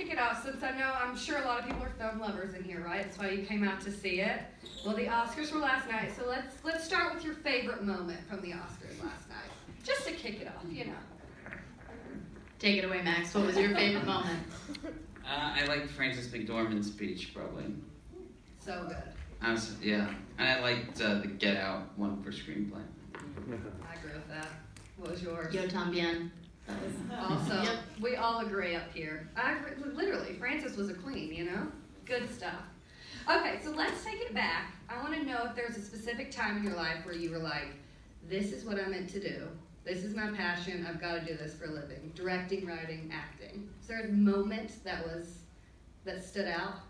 kick it off, since I'm sure a lot of people are film lovers in here, right? That's why you came out to see it. Well, the Oscars were last night, so let's start with your favorite moment from the Oscars last night. Just to kick it off, you know. Take it away, Max. What was your favorite moment? I liked Frances McDormand's speech, probably. So good. And I liked the Get Out one for screenplay. I agree with that. What was yours? Yo tambien. Also, Yep. we all agree up here. Literally, Frances was a queen, you know? Good stuff. Okay, so let's take it back. I want to know if there's a specific time in your life where you were like, this is what I'm meant to do. This is my passion. I've got to do this for a living. Directing, writing, acting. Is there a moment that stood out?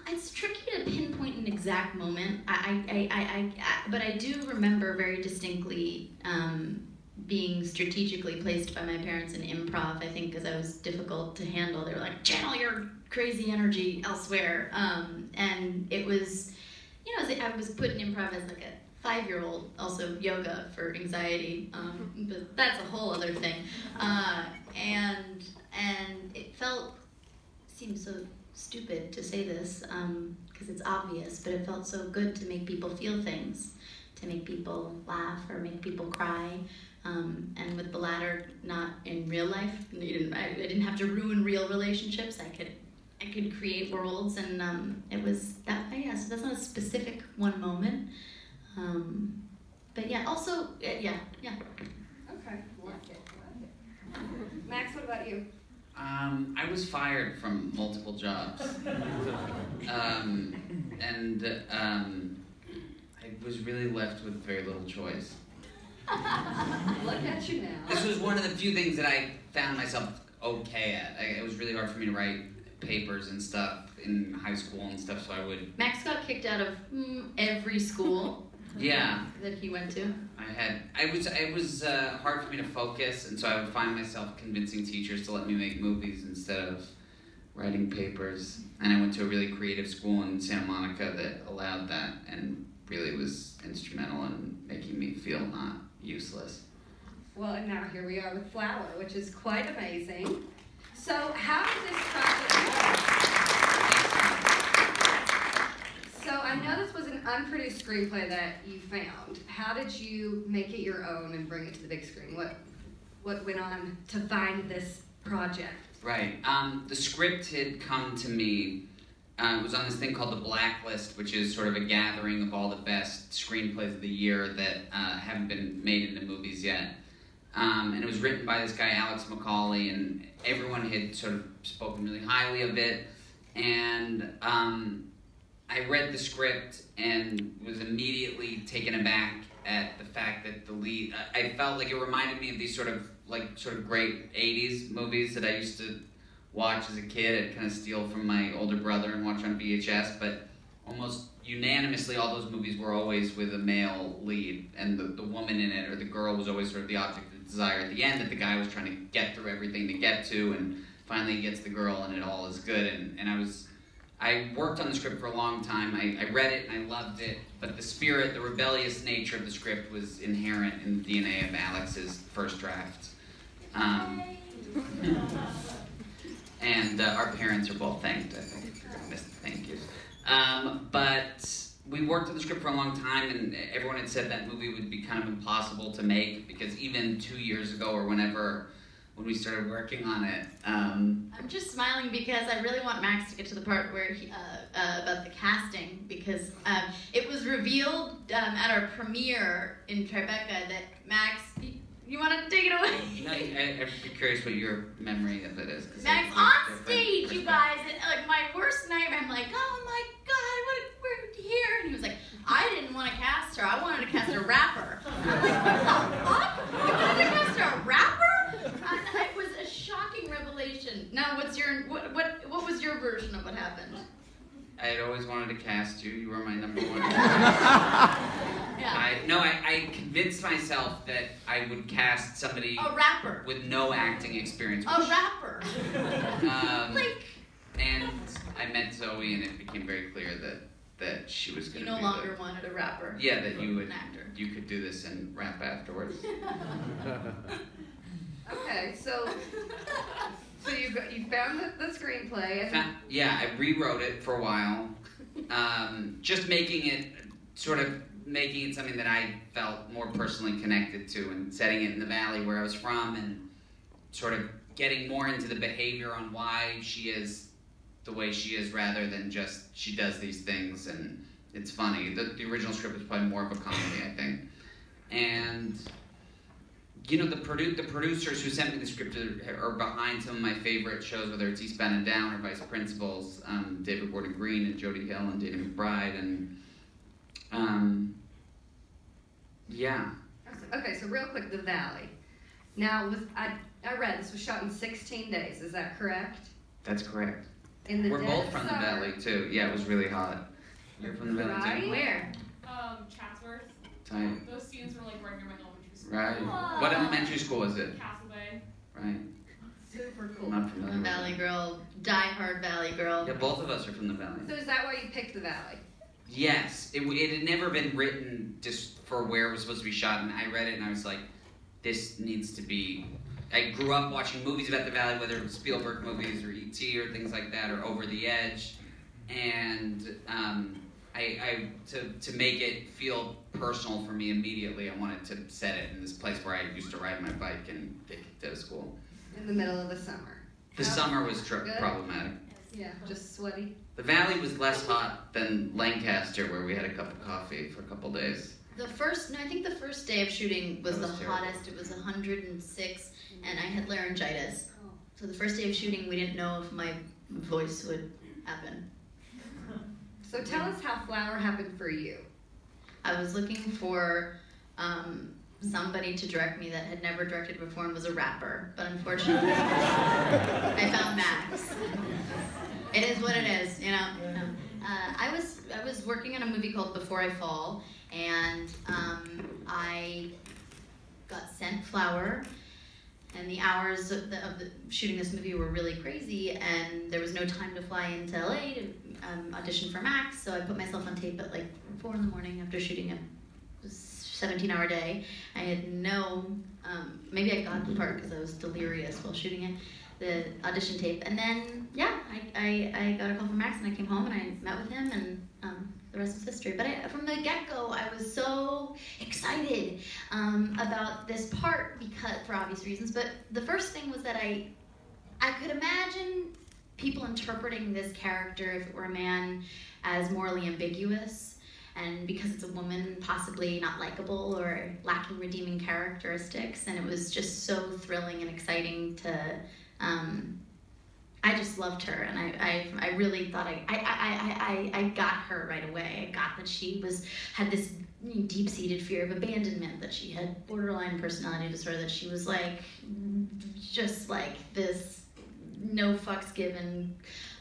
It's tricky to pinpoint an exact moment. But I do remember very distinctly being strategically placed by my parents in improv, I think, because I was difficult to handle. They were like, channel your crazy energy elsewhere. And it was, I was put in improv as like a 5-year-old, also yoga for anxiety, but that's a whole other thing. And it seemed so stupid to say this, because it's obvious, but it felt so good to make people feel things, to make people laugh or make people cry. And with the latter, not in real life, I didn't have to ruin real relationships. I could create worlds, and it was that way. Yeah, so that's not a specific one moment. But yeah, also, yeah. Okay, like it. Max, what about you? I was fired from multiple jobs. And I was really left with very little choice. Look at you now. This was one of the few things that I found myself okay at. It was really hard for me to write papers and stuff in high school and stuff, so I would... Max got kicked out of every school that he went to. It was hard for me to focus, and so I would find myself convincing teachers to let me make movies instead of writing papers. And I went to a really creative school in Santa Monica that allowed that, and really was instrumental in making me feel not useless. Well, and now here we are with Flower, which is quite amazing. So how did this project go? So I know this was an unproduced screenplay that you found. How did you make it your own and bring it to the big screen? What went on to find this project? Right. The script had come to me. It was on this thing called the Blacklist, which is sort of a gathering of all the best screenplays of the year that haven't been made into movies yet. And it was written by this guy, Alex Macaulay, and everyone had sort of spoken really highly of it. And I read the script and was immediately taken aback at the fact that the lead... I felt like it reminded me of these sort of great 80s movies that I used to watch as a kid. I'd kind of steal from my older brother and watch on VHS, but almost unanimously all those movies were always with a male lead, and the woman in it, or the girl, was always sort of the object of desire at the end that the guy was trying to get through everything to get to, and finally he gets the girl and it all is good. And I worked on the script for a long time. I read it and I loved it, but the spirit, the rebellious nature of the script was inherent in the DNA of Alex's first draft. And our parents are both thanked, I think. I missed the thank yous. But we worked on the script for a long time, and everyone had said that movie would be kind of impossible to make, because even 2 years ago or when we started working on it... I'm just smiling because I really want Max to get to the part where he, about the casting, because it was revealed at our premiere in Tribeca that Max... You want to take it away? No, I'd be curious what your memory of it is. Max, on stage, you guys, like my worst nightmare, I'm like, oh my God, we're here. And he was like, I didn't want to cast her. I wanted to cast a rapper. I'm like, what the fuck? You wanted to cast a rapper? It was a shocking revelation. Now, what was your version of what happened? I had always wanted to cast you. You were my number one. Yeah. I convinced myself that I would cast somebody... A rapper. ...with no acting experience. A rapper. And I met Zoe, and it became very clear that she was going to be... You no longer wanted a rapper. Yeah, that you would... An actor. You could do this and rap afterwards. Okay, Okay, so you found the screenplay. Yeah, I rewrote it for a while, just making it something that I felt more personally connected to, and setting it in the valley where I was from, and sort of getting more into the behavior on why she is the way she is, rather than just she does these things and it's funny. The original script was probably more of a comedy, I think. And you know, the producers who sent me the script are behind some of my favorite shows, whether it's Eastbound and Down or Vice Principals, David Gordon Green and Jody Hill and Dana McBride, and yeah. Okay, so real quick, The Valley. Now, I read this was shot in 16 days. Is that correct? That's correct. We're both from the Valley too. Yeah, it was really hot. You're from the Valley too? Where? Chatsworth. Tight. Those scenes were like right near my elementary school. Right. Oh. What elementary school was it? Castle Bay. Right. Super cool. I'm not from the Valley girl, die-hard Valley girl. Yeah, both of us are from the Valley. So is that why you picked The Valley? Yes. It had never been written just for where it was supposed to be shot, and I read it and I was like, this needs to be... I grew up watching movies about the Valley, whether it was Spielberg movies or E.T. or things like that, or Over the Edge, and to make it feel personal for me immediately, I wanted to set it in this place where I used to ride my bike and get kicked out of school. In the middle of the summer. The summer was problematic. Yeah, just sweaty. The Valley was less hot than Lancaster, where we had a cup of coffee for a couple days. I think the first day of shooting was the terrible. hottest. It was 106, and I had laryngitis. So the first day of shooting, we didn't know if my voice would happen. So tell us how Flower happened for you. I was looking for somebody to direct me that had never directed before and was a rapper, but unfortunately, I found Max. It is what it is, you know. I was working on a movie called Before I Fall, and I got sent Flower, and the hours of shooting this movie were really crazy, and there was no time to fly into LA to audition for Max, so I put myself on tape at like 4 in the morning after shooting a 17-hour day. I had no, maybe I got the part because I was delirious while shooting it, the audition tape, and then, yeah, I got a call from Max, and I came home, and I met with him, and the rest is history. But from the get-go, I was so excited about this part, because for obvious reasons, but the first thing was that I could imagine people interpreting this character, if it were a man, as morally ambiguous, and because it's a woman, possibly not likable or lacking redeeming characteristics, and it was just so thrilling and exciting to, I just loved her, and I really thought I got her right away. I got that she had this deep-seated fear of abandonment, that she had borderline personality disorder, that she was like, just like this no fucks given.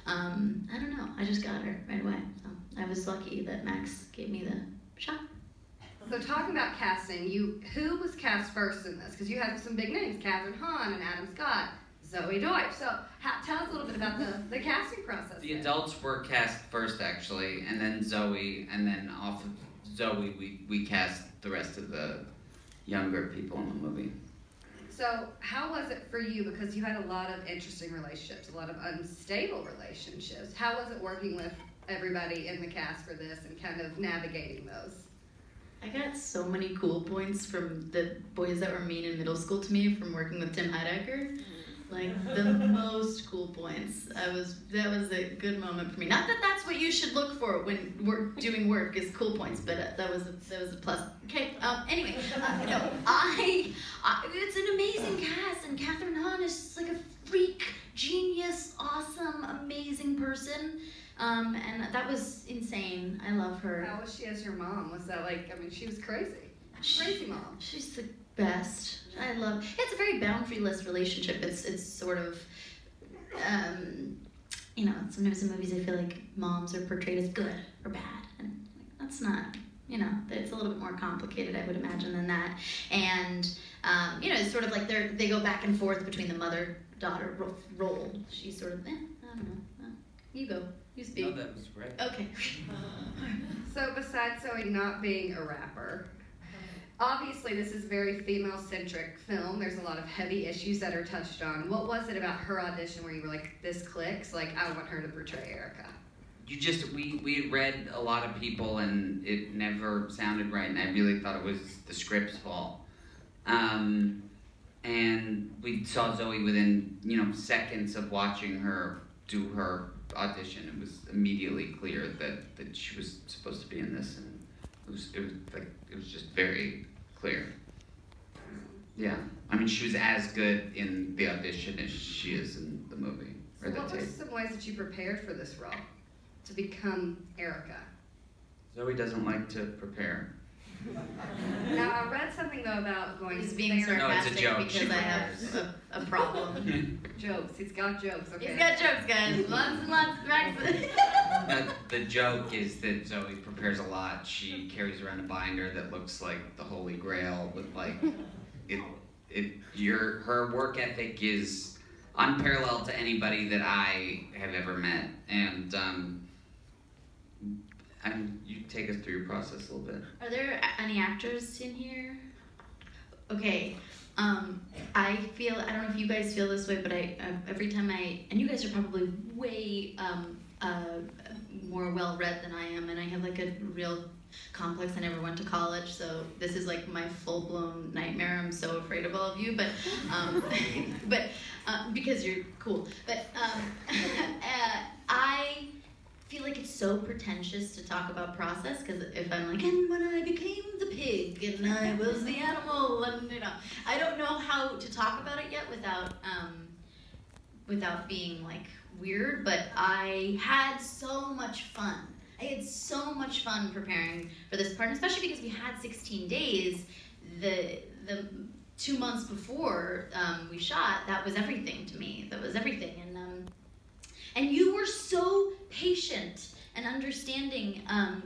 I don't know. I just got her right away. So I was lucky that Max gave me the shot. So talking about casting, who was cast first in this? Because you had some big names, Catherine Hahn and Adam Scott, ZOEY DEUTCH. So tell us a little bit about the casting process. The adults were cast first, actually, and then Zoe, and then off of Zoe, we cast the rest of the younger people in the movie. So how was it for you? Because you had a lot of interesting relationships, a lot of unstable relationships. How was it working with everybody in the cast for this and kind of navigating those? I got so many cool points from the boys that were mean in middle school to me from working with Tim Heidecker. Like, the most cool points. That was a good moment for me. Not that that's what you should look for when we're doing work, is cool points, but that was a plus. Okay. Anyway, no, it's an amazing cast, and Catherine Hahn is just like a freak, genius, awesome, amazing person. And that was insane. I love her. How was she as your mom? Was that she was crazy. Crazy mom. She's the best. It's a very boundaryless relationship. It's sort of, sometimes in movies I feel like moms are portrayed as good or bad, and that's not, it's a little bit more complicated, I would imagine, than that. And, it's sort of like they go back and forth between the mother-daughter role. She's sort of, I don't know, you go, you speak. No, that was great. Okay. So besides Zoe not being a rapper, Obviously, this is a very female-centric film. There's a lot of heavy issues that are touched on. What was it about her audition where you were like, this clicks? Like, I want her to portray Erica. We had read a lot of people and it never sounded right, and I really thought it was the script's fault. And we saw Zoe within, seconds of watching her do her audition. It was immediately clear that she was supposed to be in this, and it was just very clear. Yeah, I mean, she was as good in the audition as she is in the movie. So what were some ways that you prepared for this role to become Erica? Zoe doesn't like to prepare. Now, I read something though about going He's to being therapy. No, it's a sarcastic joke. because She I have a problem. Jokes. He's got jokes. Okay. He's got jokes, guys. Lots and lots. Max. The joke is that Zoe prepares a lot. She carries around a binder that looks like the Holy Grail with her work ethic is unparalleled to anybody that I have ever met. And you take us through your process a little bit. Are there any actors in here? Okay. I don't know if you guys feel this way, but every time and you guys are probably way more well-read than I am, and I have like a real complex. I never went to college, so this is like my full-blown nightmare. I'm so afraid of all of you, but because you're cool. But I feel like it's so pretentious to talk about process, because if I'm like, and when I became the pig and I was the animal, and I don't know how to talk about it yet without being like weird, but I had so much fun. I had so much fun preparing for this part, especially because we had 16 days. The 2 months before we shot, that was everything to me. That was everything, and you were so patient and understanding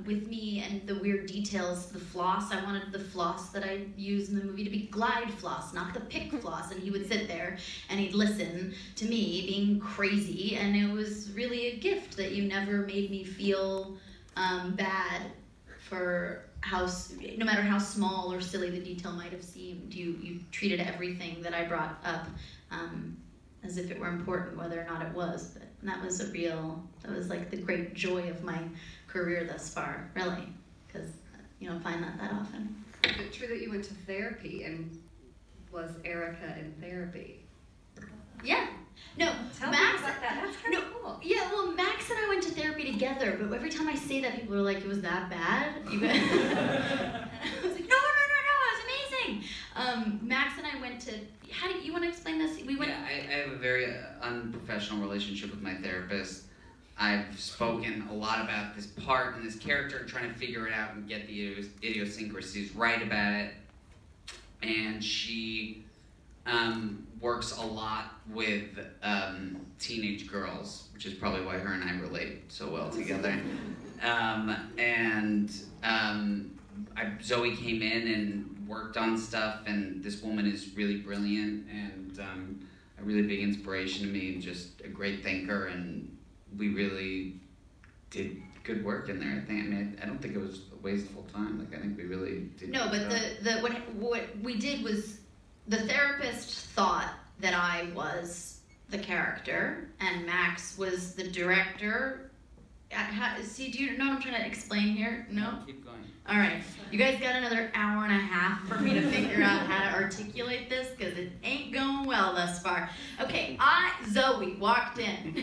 with me and the weird details. The floss, I wanted the floss that I use in the movie to be glide floss, not the pick floss. And he would sit there and he'd listen to me being crazy. And it was really a gift that you never made me feel bad for no matter how small or silly the detail might have seemed. You treated everything that I brought up as if it were important, whether or not it was. But that was like the great joy of my career thus far, really, because you don't find that often. Is it true that you went to therapy, and was Erica in therapy? Yeah. No, Tell Max, me about that. That's kind of cool. Yeah, well, Max and I went to therapy together, but every time I say that, people are like, it was that bad? You guys? I was like, no, it was amazing. Max and I went to, how do you want to explain this? I have a very unprofessional relationship with my therapist. I've spoken a lot about this part and this character, trying to figure it out and get the idiosyncrasies right about it. And she works a lot with teenage girls, which is probably why her and I relate so well together. Zoe came in and worked on stuff, and this woman is really brilliant and a really big inspiration to me, and just a great thinker, and we really did good work in there. I don't think it was a wasteful time. I think we really did. No, but what we did was, the therapist thought that I was the character and Max was the director. Do you know what I'm trying to explain here? No? Keep going. All right. You guys got another hour and a half for me to figure out how to articulate this, because it ain't going well thus far. Okay, Zoe, walked in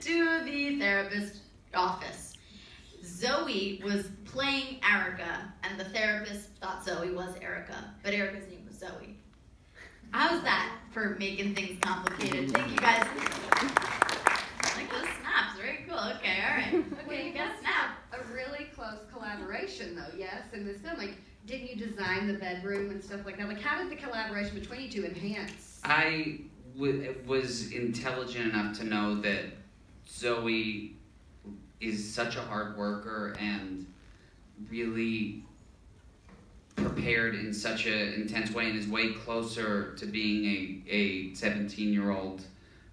to the therapist's office. Zoe was playing Erica, and the therapist thought Zoe was Erica, but Erica's name was Zoe. How's that for making things complicated? Thank you, guys. Like those snaps, very cool. Okay, all right. Okay, you got a snap. A really close collaboration, though, yes, in this film. Didn't you design the bedroom and stuff like that? How did the collaboration between you two enhance? I was intelligent enough to know that Zoe is such a hard worker and really prepared in such an intense way, and is way closer to being a 17-year-old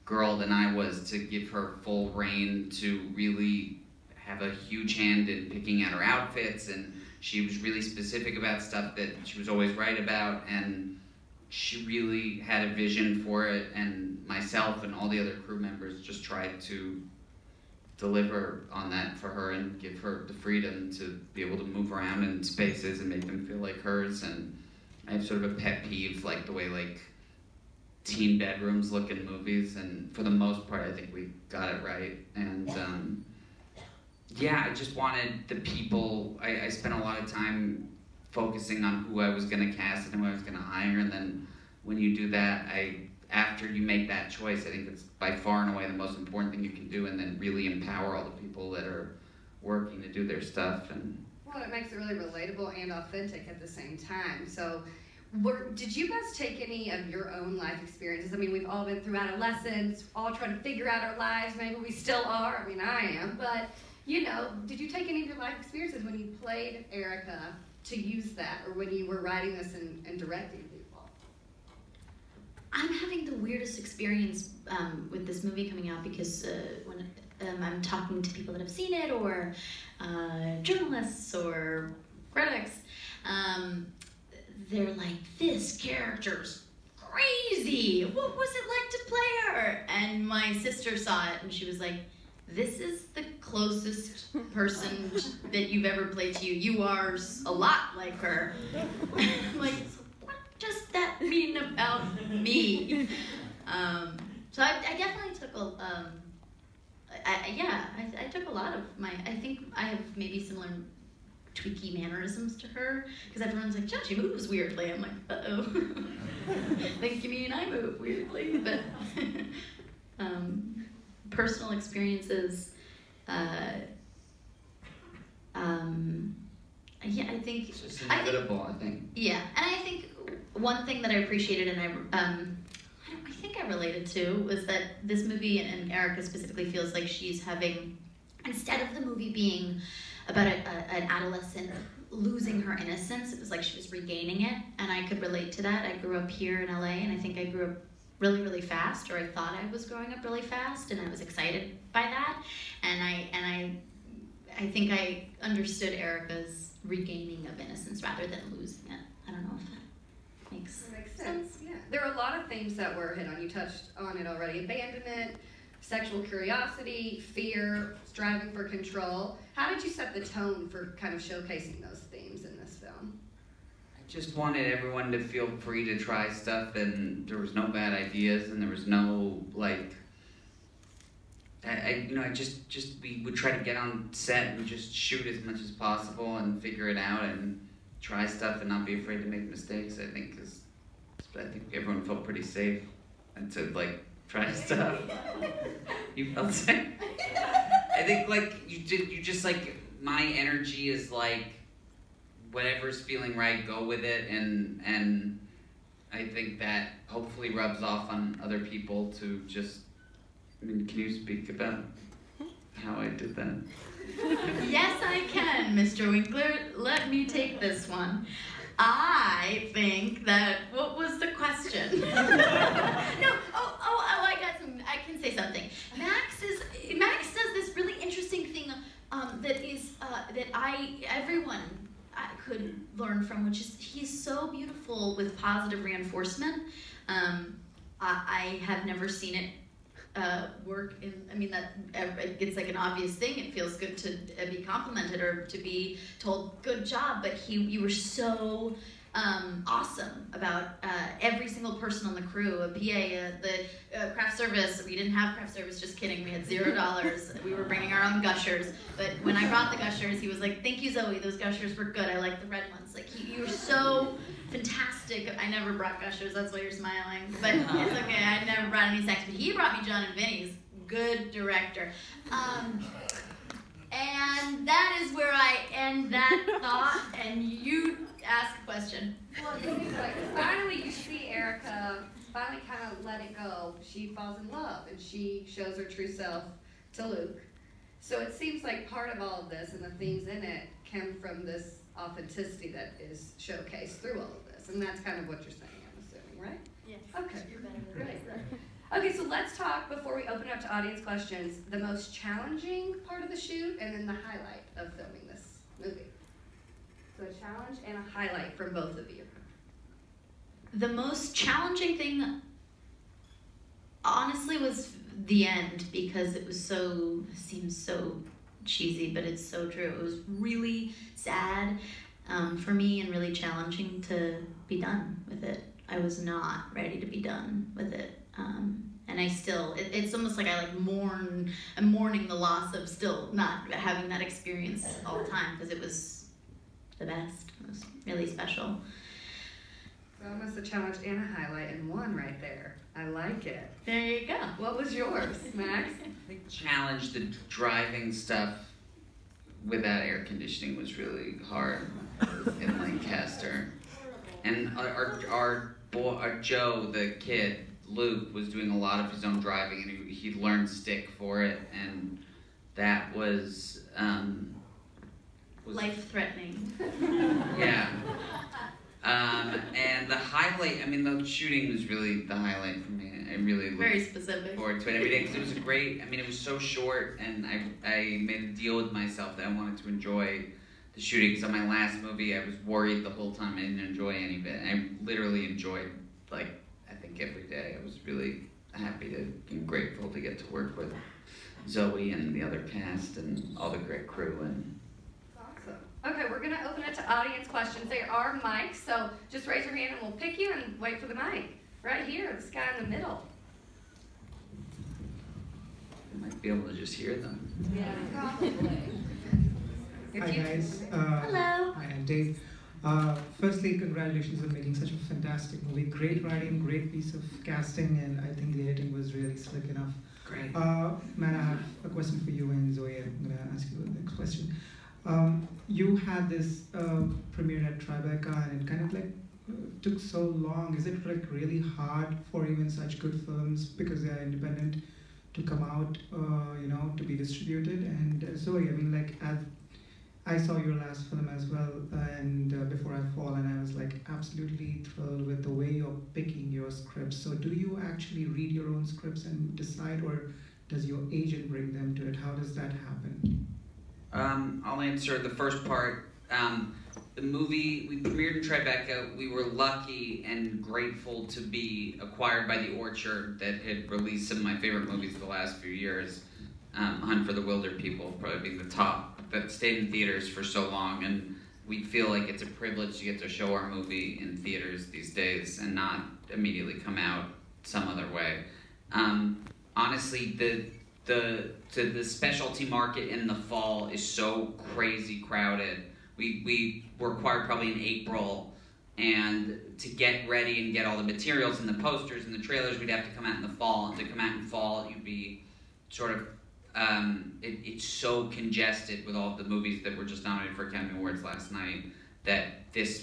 girl than I was, to give her full reign to really have a huge hand in picking out her outfits. And she was really specific about stuff that she was always right about, and she really had a vision for it, and myself and all the other crew members just tried to deliver on that for her and give her the freedom to be able to move around in spaces and make them feel like hers. And I have sort of a pet peeve, like the way like teen bedrooms look in movies, and for the most part I think we got it right. And yeah, I just wanted the people, I spent a lot of time focusing on who I was going to cast and who I was going to hire, and then when you do that, after you make that choice, I think it's by far and away the most important thing you can do, and then really empower all the people that are working to do their stuff. And well, it makes it really relatable and authentic at the same time. So did you guys take any of your own life experiences? I mean, we've all been through adolescence, all trying to figure out our lives. Maybe we still are. I mean, I am. But, you know, did you take any of your life experiences when you played Erica to use that, or when you were writing this and directing people? I'm having the weirdest experience with this movie coming out, because when I'm talking to people that have seen it, or journalists or critics, they're like, this character's crazy. What was it like to play her? And my sister saw it and she was like, this is the closest person that you've ever played to you. You are a lot like her. I'm like, what does that mean about me? So I definitely took I took a lot of I think I have maybe similar tweaky mannerisms to her, because everyone's like, she moves weirdly. I'm like, uh-oh. Think you mean I move weirdly? But personal experiences, I think it's just inevitable, I think. Yeah, and I think one thing that I appreciated, and I think I related to, was that this movie, and Erica specifically, feels like she's having, instead of the movie being about an adolescent losing her innocence, it was like she was regaining it, and I could relate to that. I grew up here in LA, and I think I grew up really, really fast, or I thought I was growing up really fast, and I was excited by that, and I think I understood Erica's regaining of innocence rather than losing it. I don't know if that makes sense. Yeah, there are a lot of themes that were hit on. You touched on it already: abandonment, sexual curiosity, fear, striving for control. How did you set the tone for kind of showcasing those themes in this film? I just wanted everyone to feel free to try stuff, and there was no bad ideas, and there was no like. We would try to get on set and just shoot as much as possible and figure it out and try stuff and not be afraid to make mistakes. I think everyone felt pretty safe and to like try stuff. You felt safe? I think like you just like, my energy is like, whatever's feeling right, go with it, and I think that hopefully rubs off on other people to just. I mean, can you speak about how I did that? Yes, I can, Mr. Winkler. Let me take this one. I think that, what was the question? No, I can say something. Max does this really interesting thing that everyone could learn from, which is he's so beautiful with positive reinforcement. I have never seen it work in, it's like an obvious thing. It feels good to be complimented or to be told good job, but you were so awesome about every single person on the crew, a PA, the craft service. We didn't have craft service, just kidding. We had $0. We were bringing our own gushers, but when I brought the gushers, he was like, thank you, Zoe, those gushers were good. I like the red ones. Like, you were so fantastic. I never brought gushers, that's why you're smiling, but it's okay. I never brought any snacks, but he brought me John and Vinny's. Good director. And that is where I end that thought, and you ask a question. Well, finally you see Erica finally kind of let it go. She falls in love, and she shows her true self to Luke. So it seems like part of all of this and the themes in it come from this authenticity that is showcased through all of this, and that's kind of what you're saying, I'm assuming, right? Yes. Okay. You're better than great. Okay, so let's talk, before we open up to audience questions, the most challenging part of the shoot and then the highlight of filming this movie. So a challenge and a highlight from both of you. The most challenging thing, honestly, was the end, because it seems so cheesy, but it's so true. It was really sad for me and really challenging to be done with it. I was not ready to be done with it. And I still, it's almost like I'm mourning the loss of still not having that experience all the time, because it was the best. It was really special. So almost a challenge and a highlight in one right there. I like it. There you go. What was yours, Max? I think challenge the driving stuff without air conditioning was really hard in Lancaster. And our Joe, the kid, Luke, was doing a lot of his own driving, and he learned stick for it, and that was Life-threatening. yeah. And the highlight, I mean, the shooting was really the highlight for me. I really Very looked specific. forward to it every day, because it was it was so short, and I made a deal with myself that I wanted to enjoy the shooting, because on my last movie, I was worried the whole time I didn't enjoy any of it. I literally enjoyed, I think every day. I was really happy and grateful to get to work with Zoe and the other cast and all the great crew. And Awesome. Okay, we're going to open it to audience questions. There are mics, so just raise your hand and we'll pick you and wait for the mic. Right here, this guy in the middle. I might be able to just hear them. Yeah, probably. Hi guys. Hello. Hi, I'm Dave. Firstly, congratulations on making such a fantastic movie. Great writing, great piece of casting, and I think the editing was really slick enough. Great. Matt, I have a question for you, and Zoe, I'm going to ask you the next question. You had this premiere at Tribeca, and it kind of took so long. Is it really hard for even such good films, because they are independent, to come out, to be distributed? And Zoe, I mean, I saw your last film as well, and Before I Fall, and I was absolutely thrilled with the way you're picking your scripts. So do you actually read your own scripts and decide, or does your agent bring them to it? How does that happen? I'll answer the first part. The movie, we premiered in Tribeca. We were lucky and grateful to be acquired by The Orchard, that had released some of my favorite movies the last few years. Hunt for the Wilder People probably being the top, that stayed in theaters for so long, and we feel like it's a privilege to get to show our movie in theaters these days and not immediately come out some other way. Honestly, the specialty market in the fall is so crazy crowded. We were acquired probably in April, and to get ready and get all the materials and the posters and the trailers, we'd have to come out in the fall. And to come out in fall, you'd be sort of it's so congested with all of the movies that were just nominated for Academy Awards last night, that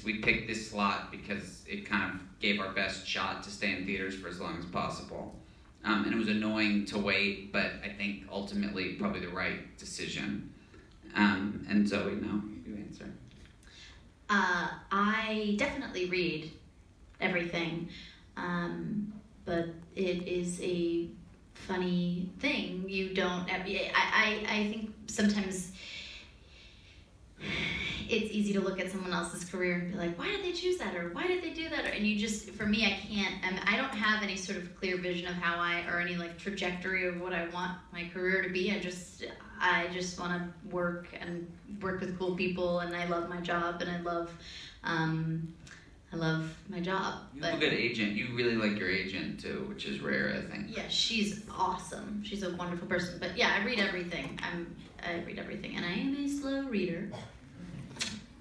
we picked this slot because it kind of gave our best shot to stay in theaters for as long as possible. And it was annoying to wait, but I think ultimately probably the right decision. And Zoe, no, you answer. I definitely read everything, but it is a funny thing. You don't. I think sometimes it's easy to look at someone else's career and be like, why did they choose that, or why did they do that? And you just, for me, I can't. I don't have any sort of clear vision of how or any trajectory of what I want my career to be. I just want to work with cool people, and I love my job, and I love my job. You have a good agent. You really like your agent too, which is rare, I think. Yeah, she's awesome. She's a wonderful person. But yeah, I read everything. I read everything, and I am a slow reader.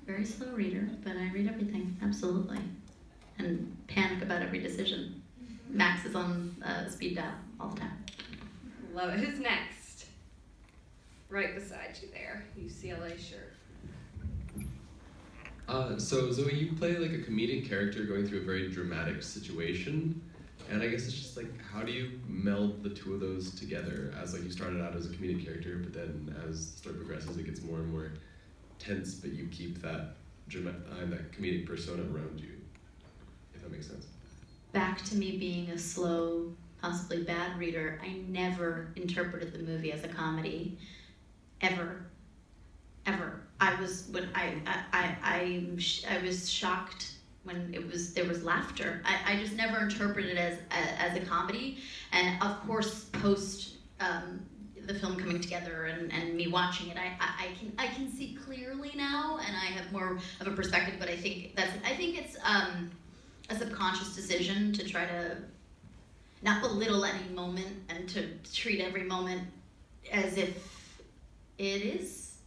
Very slow reader, but I read everything, absolutely. And panic about every decision. Max is on speed dial all the time. Love it. Who's next? Right beside you there, UCLA shirt. So Zoe, you play a comedic character going through a very dramatic situation, and I guess it's just how do you meld the two of those together? As you started out as a comedic character, but then as the story progresses, it gets more and more tense, but you keep that that comedic persona around you, if that makes sense. Back to me being a slow, possibly bad reader, I never interpreted the movie as a comedy, ever. I was shocked when there was laughter. I just never interpreted it as a comedy, and of course post the film coming together and me watching it, I can see clearly now, and I have more of a perspective. But I think it's a subconscious decision to try to not belittle any moment and to treat every moment as if it is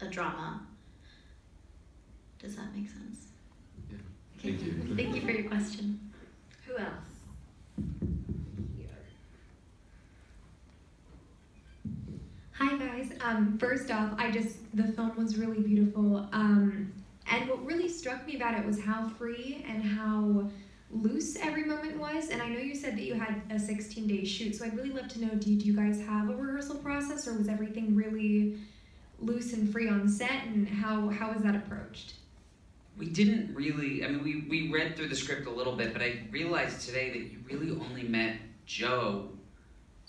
a drama. Does that make sense? Yeah. Okay. Thank you. Thank you for your question. Who else? Here. Hi guys. First off, the film was really beautiful. And what really struck me about it was how free and how loose every moment was. And I know you said that you had a 16-day shoot, so I'd really love to know, did you guys have a rehearsal process, or was everything really loose and free on set, and how was that approached? We didn't really, I mean, we read through the script a little bit, but I realized today that you really only met Joe,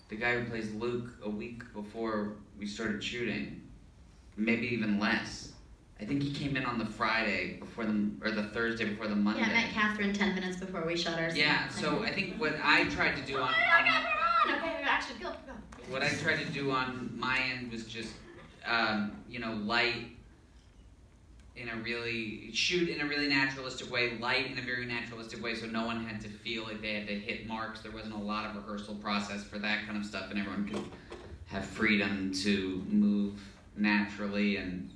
the guy who plays Luke, a week before we started shooting. Maybe even less. I think he came in on the Friday before or the Thursday before the Monday. Yeah, I met Catherine 10 minutes before we shot our scene. Yeah, so I think what I tried to do on Okay, action, go. what I tried to do on my end was just, light shoot in a really naturalistic way, light in a very naturalistic way, so no one had to feel like they had to hit marks. There wasn't a lot of rehearsal process for that kind of stuff, and everyone could have freedom to move naturally. And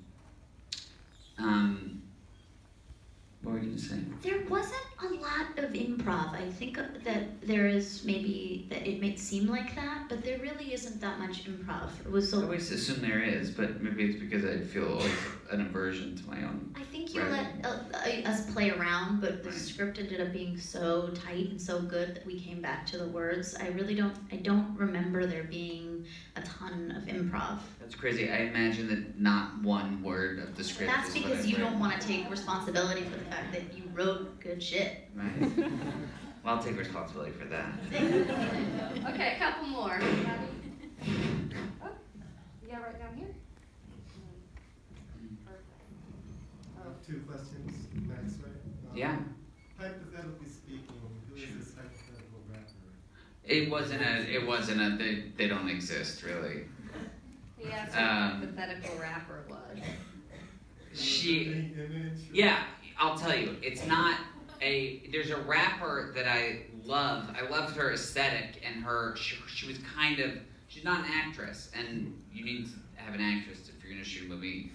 what were you gonna say? There wasn't a lot of improv. I think that there is, maybe that it may seem like that, but there really isn't that much improv. It was I always assume there is, but maybe it's because I feel always an aversion to my own. I think you Right. let us play around, but the script ended up being so tight and so good that we came back to the words. I don't remember there being a ton of improv. That's crazy. I imagine that not one word of the script That's is what because I you read. don't want to take responsibility for the fact that you wrote good shit. Right. Well, I'll take responsibility for that. Okay, a couple more. Oh, you got right down here? Perfect. I have two questions, Max, right? Yeah. Hypothetically speaking, who is this hypothetical rapper? It wasn't a, they don't exist, really. He asked what a hypothetical rapper was. Any image? Yeah, I'll tell you, it's not there's a rapper that I love. I loved her aesthetic and she was she's not an actress, and you need to have an actress if you're gonna shoot a movie,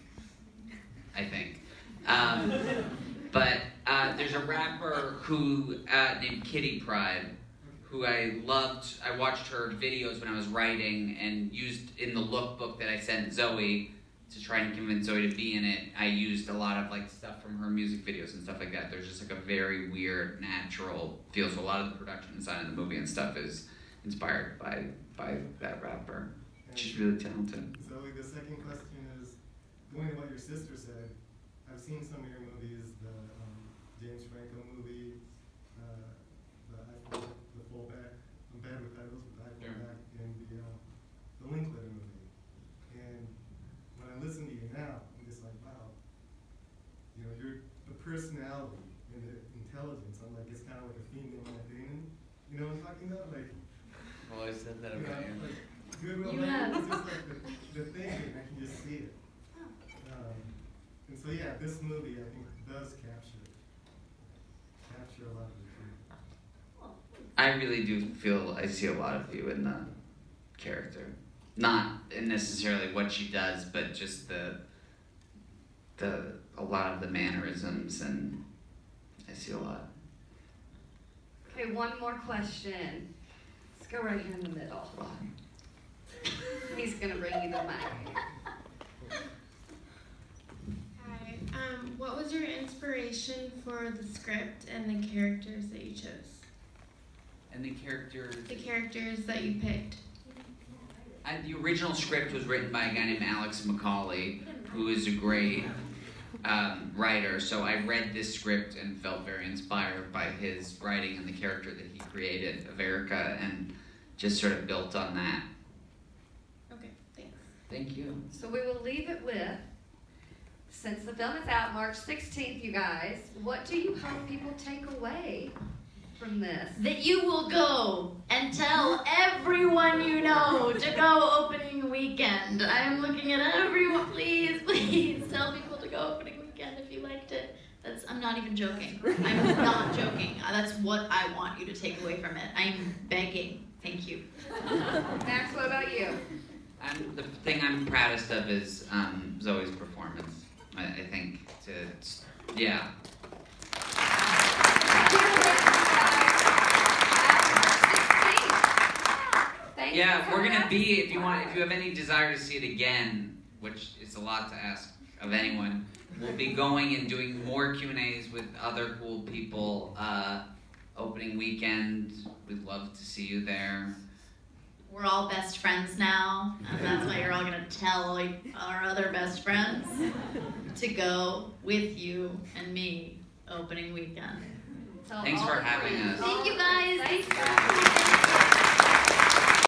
I think. But there's a rapper who, named Kitty Pryde, who I loved. I watched her videos when I was writing and used in the lookbook that I sent Zoe to try and convince Zoe to be in it. I used a lot of stuff from her music videos and stuff like that. There's just a very weird, natural feel. So a lot of the production design of the movie and stuff is inspired by that rapper. She's really talented. Zoe, the second question is, going to what your sister said, I've seen some of your movies, the James Franco movie, the Fullback, I'm bad with titles, but the Fullback, and the Winkler movie. And when I listen to you now, I'm just like, wow, the personality and the intelligence, I'm like, it's kind of like a female Matt Damon. You know what I'm talking about? Like, I've always said that about you. like, Goodwill You Hunting, have. it's just like the thinking, I can just see it. And so yeah, this movie I think does capture a lot of the truth. I really do feel I see a lot of you in the character. Not in necessarily what she does, but just a lot of the mannerisms, and I see a lot. Okay, one more question. Let's go right here in the middle. He's gonna bring you the mic. Hi. What was your inspiration for the script and the characters that you chose? And the characters. The characters that you picked. The original script was written by a guy named Alex Macaulay, who is a great writer. So I read this script and felt very inspired by his writing and the character that he created, Averica, and just sort of built on that. Okay, thanks. Thank you. So we will leave it with since the film is out March 16th, you guys, what do you hope people take away from this? That you will go and tell everyone you know to go opening weekend. I'm looking at everyone. Please, please tell people to go opening weekend if you liked it. I'm not even joking. I'm not joking. That's what I want you to take away from it. I'm begging. Thank you. Max, what about you? The thing I'm proudest of is Zoe's performance. I think yeah. Yeah, we're gonna be, if you have any desire to see it again, which is a lot to ask of anyone, we'll be going and doing more Q&As with other cool people opening weekend. We'd love to see you there. We're all best friends now, and that's why you're all gonna tell our other best friends to go with you and me opening weekend. Thanks for having us.